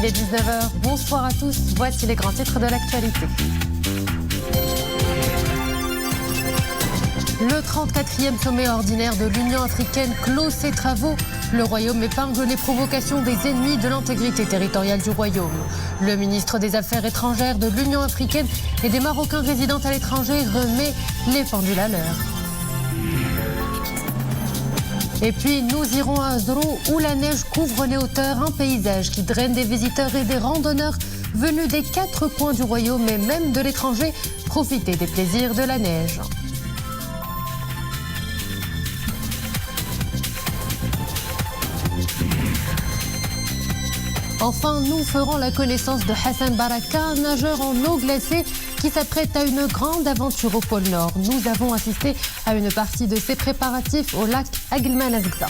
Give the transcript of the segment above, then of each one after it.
Il est 19h, bonsoir à tous, voici les grands titres de l'actualité. Le 34e sommet ordinaire de l'Union africaine clôt ses travaux. Le Royaume épingle les provocations des ennemis de l'intégrité territoriale du Royaume. Le ministre des Affaires étrangères de l'Union africaine et des Marocains résidant à l'étranger remet les pendules à l'heure. Et puis nous irons à Azrou où la neige couvre les hauteurs, un paysage qui draine des visiteurs et des randonneurs venus des 4 coins du Royaume et même de l'étranger profiter des plaisirs de la neige. Enfin, nous ferons la connaissance de Hassan Baraka, un nageur en eau glacée qui s'apprête à une grande aventure au pôle Nord. Nous avons assisté à une partie de ses préparatifs au lac Aguilman Azgza.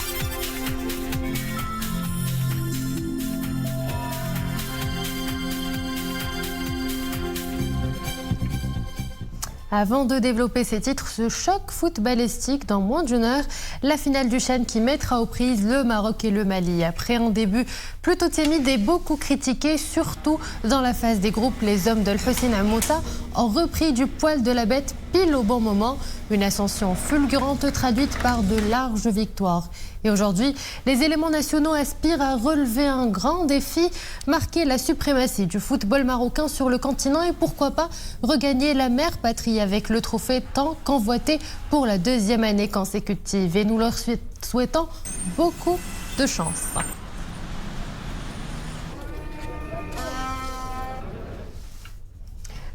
Avant de développer ces titres, ce choc footballistique dans moins d'une heure, la finale du CHAN qui mettra aux prises le Maroc et le Mali. Après un début plutôt timide et beaucoup critiqué, surtout dans la phase des groupes, les hommes de Hossein Amouta ont repris du poil de la bête pile au bon moment. Une ascension fulgurante traduite par de larges victoires. Et aujourd'hui, les éléments nationaux aspirent à relever un grand défi, marquer la suprématie du football marocain sur le continent et pourquoi pas regagner la mère patrie avec le trophée tant convoité pour la 2e année consécutive. Et nous leur souhaitons beaucoup de chance.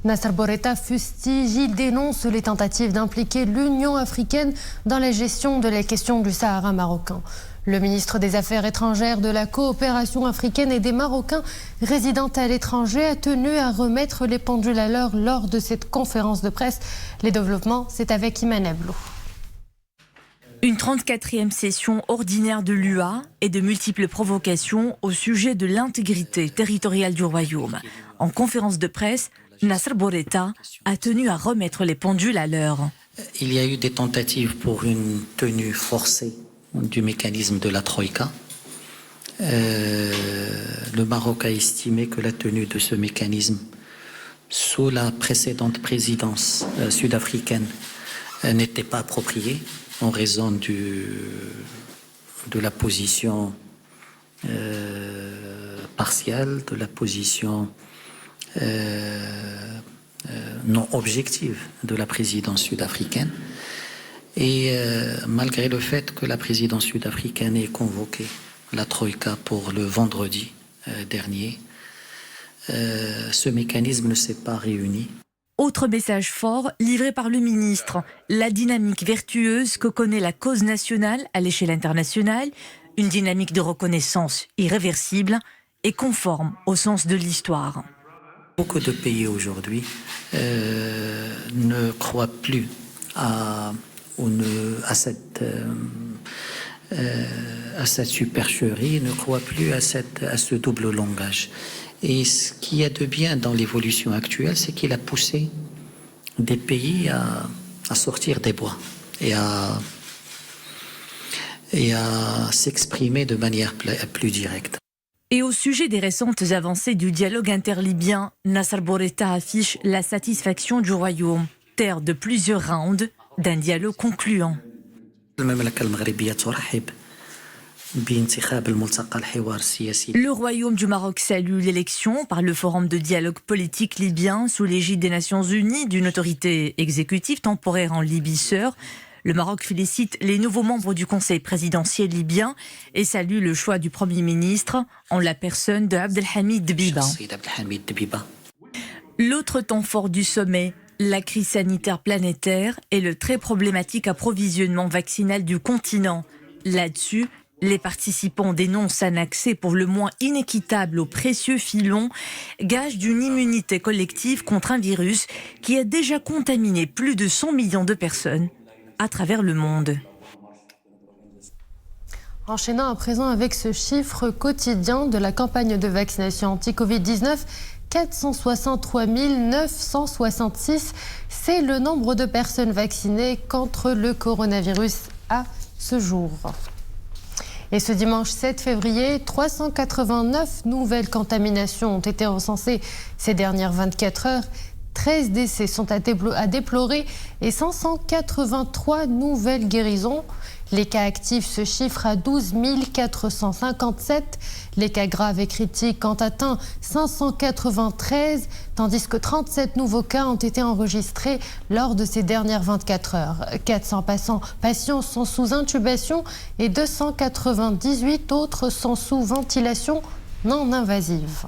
Nasser Bourita fustige, il dénonce les tentatives d'impliquer l'Union africaine dans la gestion de la question du Sahara marocain. Le ministre des Affaires étrangères, de la coopération africaine et des Marocains résidant à l'étranger a tenu à remettre les pendules à l'heure lors de cette conférence de presse. Les développements, c'est avec Iman Ablou. Une 34e session ordinaire de l'UA et de multiples provocations au sujet de l'intégrité territoriale du Royaume. En conférence de presse, Nasser Bourita a tenu à remettre les pendules à l'heure. Il y a eu des tentatives pour une tenue forcée du mécanisme de la Troïka. Le Maroc a estimé que la tenue de ce mécanisme sous la précédente présidence sud-africaine n'était pas appropriée en raison de la position partielle, de la position non objective de la présidence sud-africaine. Et malgré le fait que la présidence sud-africaine ait convoqué la Troïka pour le vendredi dernier, ce mécanisme ne s'est pas réuni. Autre message fort livré par le ministre, la dynamique vertueuse que connaît la cause nationale à l'échelle internationale, une dynamique de reconnaissance irréversible et conforme au sens de l'histoire. Beaucoup de pays aujourd'hui ne croient plus à cette supercherie, ne croient plus à ce double langage. Et ce qu'il y a de bien dans l'évolution actuelle, c'est qu'il a poussé des pays à sortir des bois et à s'exprimer de manière plus directe. Et au sujet des récentes avancées du dialogue interlibyen, Nasser Bourita affiche la satisfaction du Royaume, terre de plusieurs rounds d'un dialogue concluant. Le Royaume du Maroc salue l'élection par le Forum de dialogue politique libyen sous l'égide des Nations Unies d'une autorité exécutive temporaire en Libye sœur. Le Maroc félicite les nouveaux membres du Conseil présidentiel libyen et salue le choix du Premier ministre en la personne de Abdelhamid Dbiba. L'autre temps fort du sommet, la crise sanitaire planétaire et le très problématique approvisionnement vaccinal du continent. Là-dessus, les participants dénoncent un accès pour le moins inéquitable aux précieux filons, gage d'une immunité collective contre un virus qui a déjà contaminé plus de 100 millions de personnes à travers le monde. Enchaînant à présent avec ce chiffre quotidien de la campagne de vaccination anti-Covid-19, 463 966, c'est le nombre de personnes vaccinées contre le coronavirus à ce jour. Et ce dimanche 7 février, 389 nouvelles contaminations ont été recensées ces dernières 24 heures. 13 décès sont à déplorer et 583 nouvelles guérisons. Les cas actifs se chiffrent à 12 457. Les cas graves et critiques ont atteint 593, tandis que 37 nouveaux cas ont été enregistrés lors de ces dernières 24 heures. 400 patients sont sous intubation et 298 autres sont sous ventilation non invasive.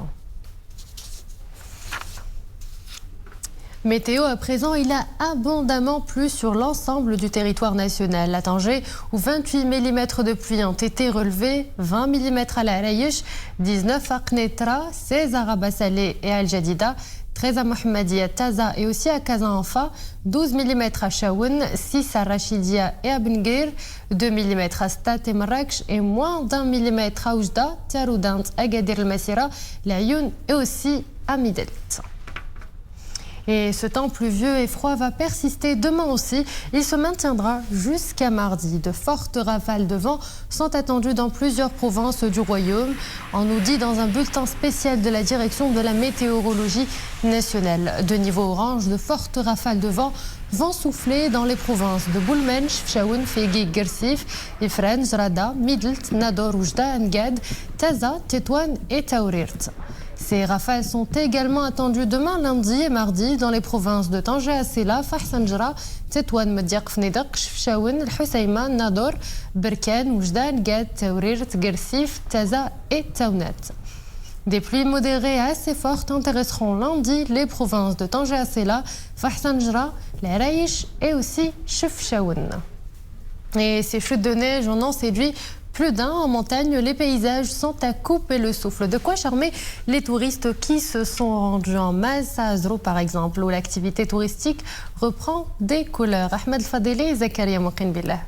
Météo à présent, il a abondamment plu sur l'ensemble du territoire national. À Tanger, où 28 mm de pluie ont été relevés, 20 mm à la Araïch, 19 à Knetra, 16 à Rabat Salé et Al Jadida, 13 à Mohammedia, Taza et aussi à Kazanfa, 12 mm à Chaoun, 6 à Rachidia et à Benguir, 2 mm à Stat et Marrakech et moins d'1 mm à Oujda, Taroudant, Agadir el-Massira, Laayoune et aussi à Midelt. Et ce temps pluvieux et froid va persister demain aussi. Il se maintiendra jusqu'à mardi. De fortes rafales de vent sont attendues dans plusieurs provinces du royaume. On nous dit dans un bulletin spécial de la direction de la météorologie nationale. De niveau orange, de fortes rafales de vent vont souffler dans les provinces de Boulmench, Fchaoun, Fégui, Gersif, Ifren, Zrada, Midelt, Nador, Oujda, Ngad, Taza, Tétouan et Taourirt. Ces rafales sont également attendues demain, lundi et mardi dans les provinces de Tanger, Assela, Fahsanjra, Tétouan, Mediaq, Fnidaq, Fchaoun, Husseima, Nador, Berkan, Oujda, Ngad, Taourirt, Gersif, Taza et Taounat. Des pluies modérées assez fortes intéresseront lundi les provinces de Tanger, Assela, Fahsanjra, l'Araïch et aussi Chefchaoun. Et ces chutes de neige en ont séduit plus d'un en montagne. Les paysages sont à couper le souffle. De quoi charmer les touristes qui se sont rendus en masse à Azrou, par exemple, où l'activité touristique reprend des couleurs. Ahmed Fadeli et Zakaria Moukin Billah.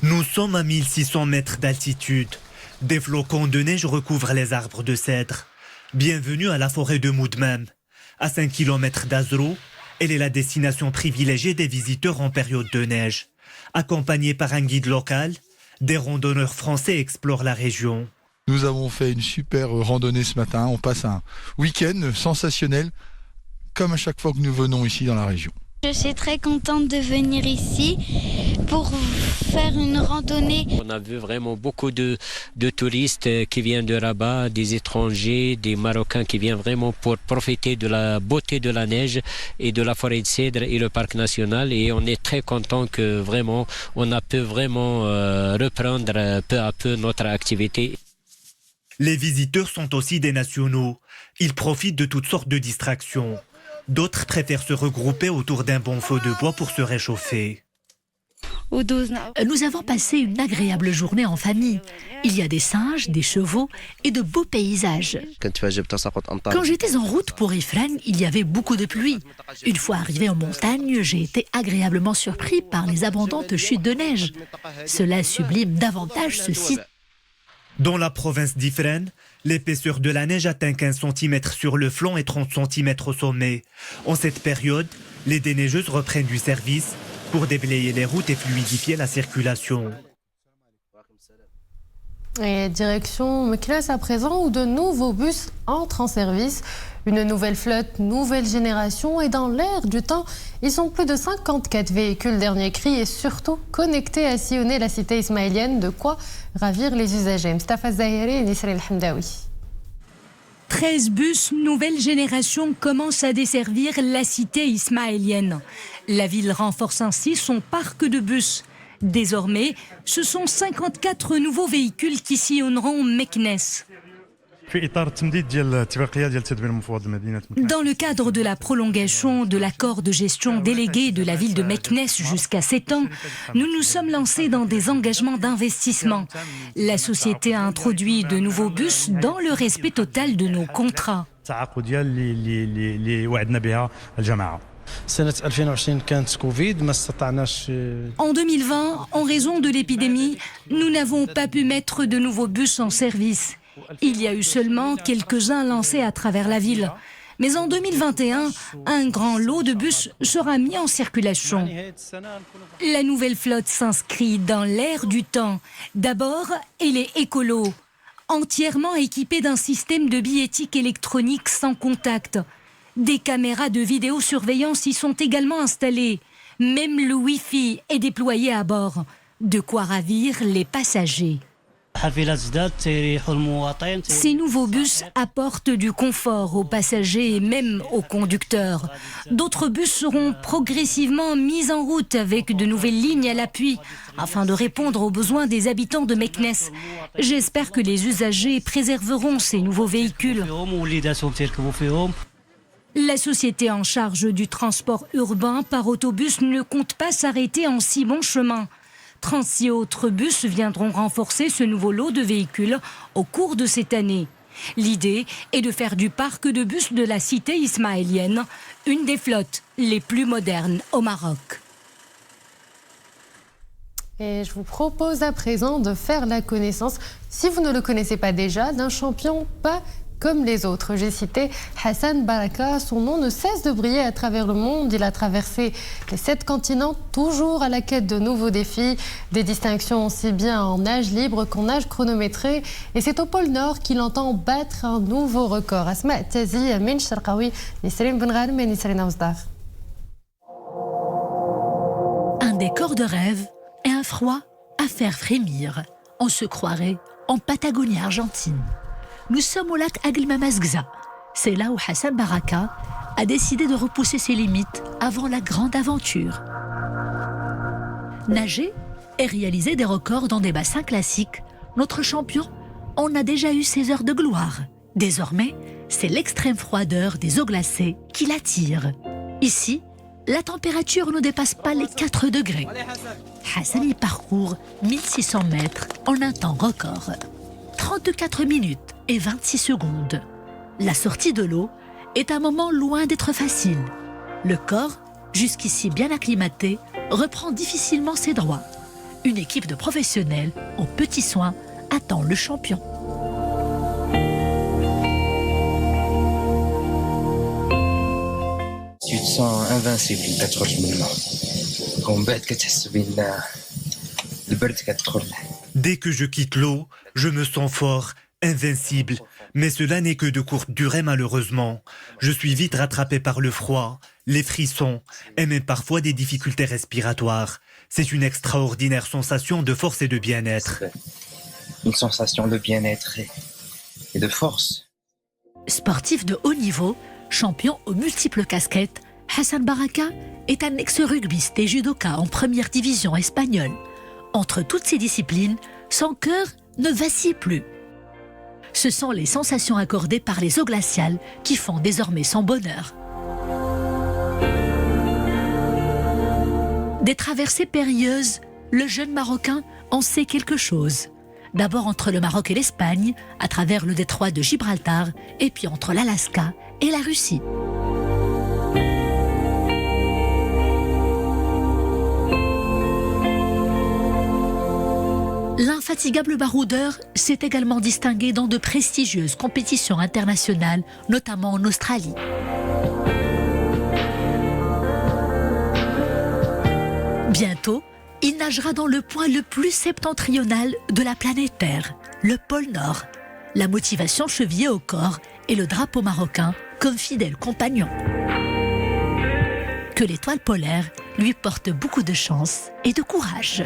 Nous sommes à 1600 mètres d'altitude. Des flocons de neige recouvrent les arbres de cèdre. Bienvenue à la forêt de Moudmam. À 5 km d'Azrou, elle est la destination privilégiée des visiteurs en période de neige. Accompagnée par un guide local, des randonneurs français explorent la région. Nous avons fait une super randonnée ce matin. On passe un week-end sensationnel, comme à chaque fois que nous venons ici dans la région. Je suis très contente de venir ici pour faire une randonnée. On a vu vraiment beaucoup de touristes qui viennent de Rabat, des étrangers, des Marocains qui viennent vraiment pour profiter de la beauté de la neige et de la forêt de cèdre et le parc national. Et on est très content que vraiment on a pu vraiment reprendre peu à peu notre activité. Les visiteurs sont aussi des nationaux. Ils profitent de toutes sortes de distractions. D'autres préfèrent se regrouper autour d'un bon feu de bois pour se réchauffer. Nous avons passé une agréable journée en famille. Il y a des singes, des chevaux et de beaux paysages. Quand j'étais en route pour Ifren, il y avait beaucoup de pluie. Une fois arrivé en montagne, j'ai été agréablement surpris par les abondantes chutes de neige. Cela sublime davantage ce site. Dans la province d'Ifren, l'épaisseur de la neige atteint 15 cm sur le flanc et 30 cm au sommet. En cette période, les déneigeuses reprennent du service pour déblayer les routes et fluidifier la circulation. Et direction Meknès à présent, où de nouveaux bus entrent en service. Une nouvelle flotte, nouvelle génération, et dans l'air du temps, ils sont plus de 54 véhicules dernier cri et surtout connectés à sillonner la cité ismaélienne, de quoi ravir les usagers. Mustafa Zahiri et Nisri El-Hamdawi. 13 bus nouvelle génération commencent à desservir la cité ismaélienne. La ville renforce ainsi son parc de bus. Désormais, ce sont 54 nouveaux véhicules qui sillonneront Meknès. Dans le cadre de la prolongation de l'accord de gestion délégué de la ville de Meknès jusqu'à 7 ans, nous nous sommes lancés dans des engagements d'investissement. La société a introduit de nouveaux bus dans le respect total de nos contrats. En 2020, en raison de l'épidémie, nous n'avons pas pu mettre de nouveaux bus en service. Il y a eu seulement quelques-uns lancés à travers la ville. Mais en 2021, un grand lot de bus sera mis en circulation. La nouvelle flotte s'inscrit dans l'ère du temps. D'abord, elle est écolo, entièrement équipée d'un système de billettique électronique sans contact. Des caméras de vidéosurveillance y sont également installées. Même le Wi-Fi est déployé à bord. De quoi ravir les passagers. Ces nouveaux bus apportent du confort aux passagers et même aux conducteurs. D'autres bus seront progressivement mis en route avec de nouvelles lignes à l'appui afin de répondre aux besoins des habitants de Meknès. J'espère que les usagers préserveront ces nouveaux véhicules. La société en charge du transport urbain par autobus ne compte pas s'arrêter en si bon chemin. 36 autres bus viendront renforcer ce nouveau lot de véhicules au cours de cette année. L'idée est de faire du parc de bus de la cité ismaélienne une des flottes les plus modernes au Maroc. Et je vous propose à présent de faire la connaissance, si vous ne le connaissez pas déjà, d'un champion pas comme les autres. J'ai cité Hassan Baraka. Son nom ne cesse de briller à travers le monde. Il a traversé les 7 continents, toujours à la quête de nouveaux défis, des distinctions aussi bien en nage libre qu'en nage chronométré. Et c'est au pôle Nord qu'il entend battre un nouveau record. Asma Tazi, Amin Sharqawi, Nisrine Bengham et Nisrine Awzdar. Un décor de rêve et un froid à faire frémir. On se croirait en Patagonie argentine. Nous sommes au lac Agilmamazgza. C'est là où Hassan Baraka a décidé de repousser ses limites avant la grande aventure. Nager et réaliser des records dans des bassins classiques, notre champion en a déjà eu ses heures de gloire. Désormais, c'est l'extrême froideur des eaux glacées qui l'attire. Ici, la température ne dépasse pas les 4 degrés. Hassan y parcourt 1600 mètres en un temps record. 34 minutes et 26 secondes. La sortie de l'eau est un moment loin d'être facile. Le corps, jusqu'ici bien acclimaté, reprend difficilement ses droits. Une équipe de professionnels aux petits soins attend le champion. Tu te sens invincible. Dès que je quitte l'eau, je me sens fort, invincible. Mais cela n'est que de courte durée malheureusement. Je suis vite rattrapé par le froid, les frissons et même parfois des difficultés respiratoires. C'est une extraordinaire sensation de force et de bien-être. Une sensation de bien-être et de force. Sportif de haut niveau, champion aux multiples casquettes, Hassan Baraka est un ex-rugbyiste et judoka en première division espagnole. Entre toutes ces disciplines, son cœur ne vacille plus. Ce sont les sensations accordées par les eaux glaciales qui font désormais son bonheur. Des traversées périlleuses, le jeune Marocain en sait quelque chose. D'abord entre le Maroc et l'Espagne, à travers le détroit de Gibraltar, et puis entre l'Alaska et la Russie. L'infatigable baroudeur s'est également distingué dans de prestigieuses compétitions internationales, notamment en Australie. Bientôt, il nagera dans le point le plus septentrional de la planète Terre, le pôle Nord. La motivation chevillée au corps et le drapeau marocain comme fidèle compagnon. Que l'étoile polaire lui porte beaucoup de chance et de courage.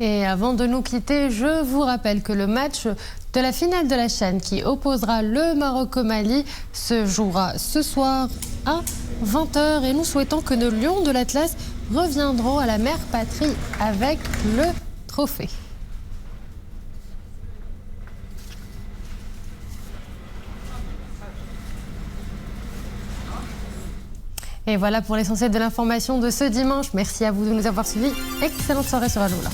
Et avant de nous quitter, je vous rappelle que le match de la finale de la CHAN qui opposera le Maroc au Mali se jouera ce soir à 20h. Et nous souhaitons que nos lions de l'Atlas reviendront à la mère patrie avec le trophée. Et voilà pour l'essentiel de l'information de ce dimanche. Merci à vous de nous avoir suivis. Excellente soirée sur Aloula.